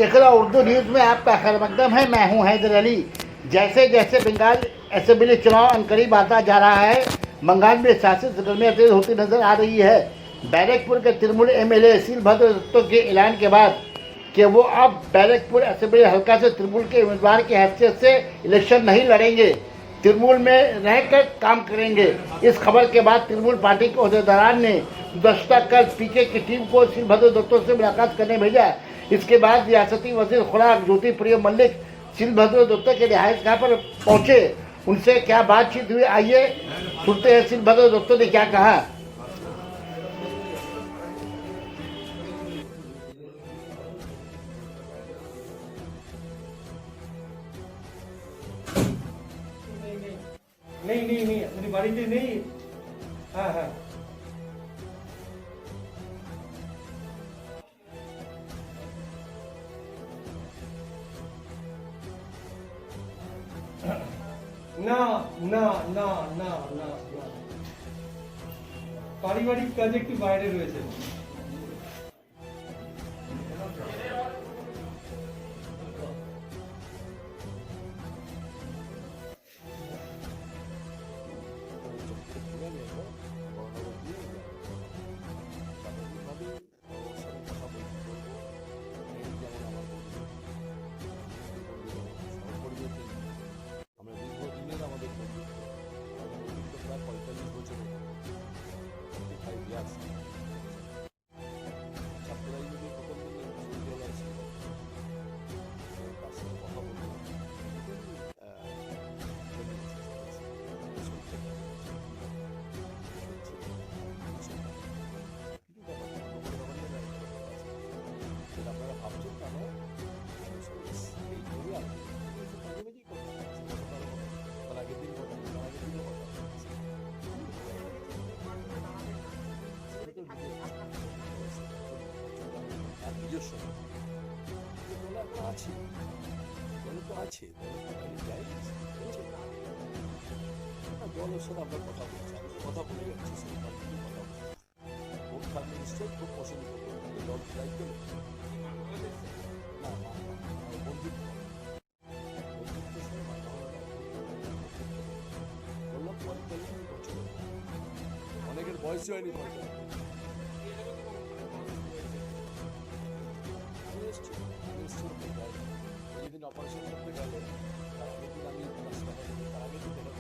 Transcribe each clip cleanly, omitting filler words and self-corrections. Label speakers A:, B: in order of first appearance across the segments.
A: इकरा Urdu news में आपका खैर मकदम है। मैं हूं हैदर अली। जैसे जैसे बंगाल असेंबली चुनाव अनकरीब आता जा रहा है, बंगाल में सियासी सरगर्मियाँ तेज होती नजर आ रही है। बैरकपुर के तृणमूल एमएलए शीलभद्र दत्तो के ऐलान के बाद कि वो अब बैरकपुर असेंबली हल्का से तृणमूल के उम्मीदवार की हैसियत से इलेक्शन नहीं लड़ेंगे, तृणमूल में रहकर काम करेंगे। इस खबर के बाद तृणमूल पार्टी के अहदेदारान ने गुज़श्ता कल पीके की टीम को शीलभद्र दत्तो से मुलाकात करने भेजा। इसके बाद रियासती वजीर खुराक ज्योति प्रिय मल्लिक शीलभद्र दत्तो के रिहायशगाह पर पहुंचे। उनसे क्या बातचीत हुई, आइए सुनते हैं शीलभद्र दत्तो ने क्या कहा।
B: नहीं नहीं नहीं मेरी বাড়িতে নেই। হ্যাঁ হ্যাঁ না না না না না না পারিবারিক কাজে একটু বাইরে রয়েছে।
C: আছে দলে তো আছে দলের সাথে আমরা কথা বলছি, আমি তো কথা বলে যাচ্ছি, সেই কথা বলছি। ভোট থাকলে নিশ্চয়ই খুব পছন্দ করবো, দল দায়িত্ব না বন্ধুত্ব বন্ধুত্বের সঙ্গে বললাম 45 বছর, অনেকের বয়স হয়নি 45। যেদিন অপারেশন করতে গেল তার আগের দিন আমি রাস্তাঘাটে তার আগের দিন দেখা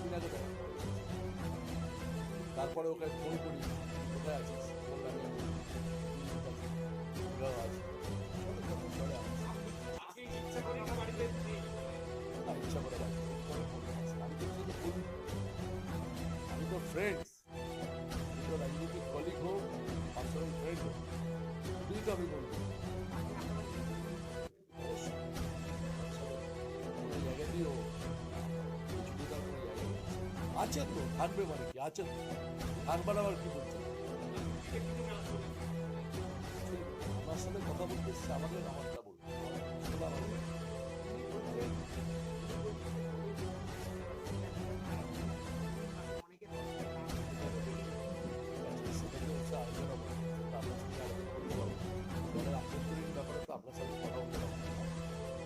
C: দিন আগে দেখা, তারপরে ওকে ফোন করি, কোথায় আছিস, বললাম ইচ্ছা করে আমি তো ফ্রেন্ডস, আমি তো রাজনৈতিক কলিগ হোক, পার্সোনাল ফ্রেন্ড হোক, দুই তো আমি বলবো আছে তো থাকবে, মানে কি আছে তো থাকবার, আবার কি বলছে আমার সাথে কথা বলতে এসছে, আমাদের আমারটা বলবো দলের আভ্যন্তরীণ ব্যাপারে তো আপনার সাথে কথা বলতে পারবো না,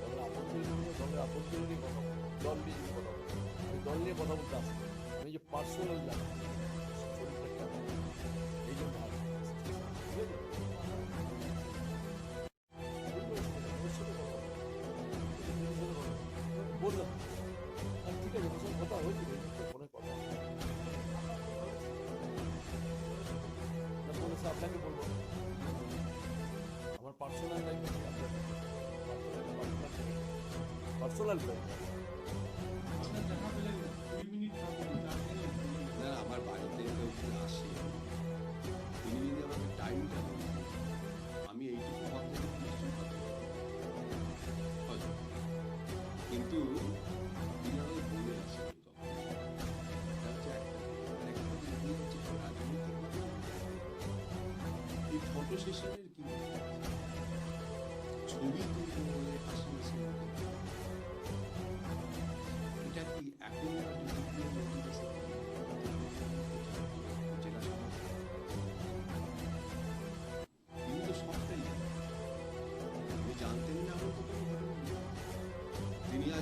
C: দলের আভ্যন্তরীণ দলের আভ্যন্তরীণই কথা বলবো, দল নিয়ে কথা বলবো, আমি দল নিয়ে কথা বলতে আসবো, আমি যে পার্সোনাল জানি শরীরটা কেমন, এই জন্য বললাম ঠিক আছে, বছর কথা হয়েছিল ফোনে কথা বলেছে, আপনাকে বলবো আমার পার্সোনাল লাইফ আছে, আপনার পার্সোনাল লাইফ
D: না, আমার বাড়িতে কেউ যদি আসে, তিনি যদি আমাকে টাইমটা বলেন, আমি এইটুকু কথা নিশ্চয়ই হয়তো, কিন্তু তিনি আমাকে বলে আসেন রাজনৈতিকভাবে এই ফটো সেশনের কি ছবি তুলতে বলে হাসি হাসি এটা কি এখন জেলা সমাজ তিনি তো সবটাই জানতেন,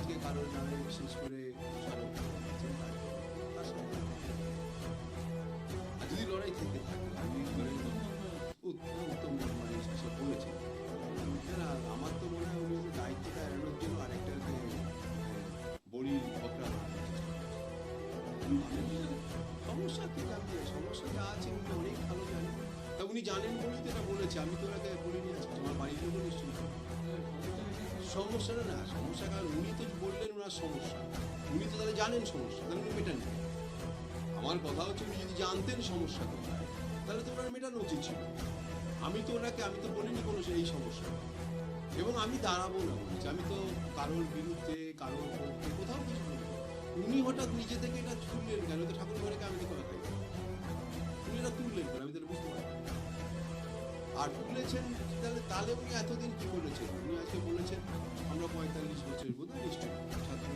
D: আজকে কারোর নামে বিশেষ করে দোষারোপ করছেন, তার সাথে আর যদি লড়াই থেকে থাকে, আমি ধরে উত্তম মানে সে বলেছেন, না আমার তো মনে হয় উনি দায়িত্বটা এড়ানোর জন্য আরেকটাকে বড়ি বকরা বানানোর চেষ্টা করছেন। সমস্যা কি জানতে, সমস্যা যা আছে উনি অনেক ভালো জানেন, তা উনি জানেন বলেই তো এটা বলেছে, আমি তো ওনাকে বলিনি আজকে, আমার বাড়ির লোকও নিশ্চয়ই সমস্যাটা না, সমস্যা কারণ উনি তো বললেন ওনার সমস্যা, উনি তো তাহলে জানেন সমস্যা, তাহলে উনি মেটান। আমার কথা হচ্ছে উনি যদি জানতেন সমস্যা কোথায় তাহলে তো ওনার মেটানো উচিত ছিল। আমি তো বলিনি কোনো এই সমস্যা, এবং আমি দাঁড়াবো না বলেছি, আমি তো কারোর বিরুদ্ধে কারোর পক্ষে কোথাও কিছু বলি। উনি হঠাৎ নিজে থেকে এটা তুললেন কেন? তো ঠাকুর ঘরে আমি তো কথা খাই, উনি এটা তুললেন কেন আমি তাহলে বুঝতে পারি। আর তুলেছেন তাহলে উনি এতদিন কি বলেছেন? উনি আজকে বলেছেন আমরা 45 বছরের বোধহয় নিশ্চয়ই ছাত্র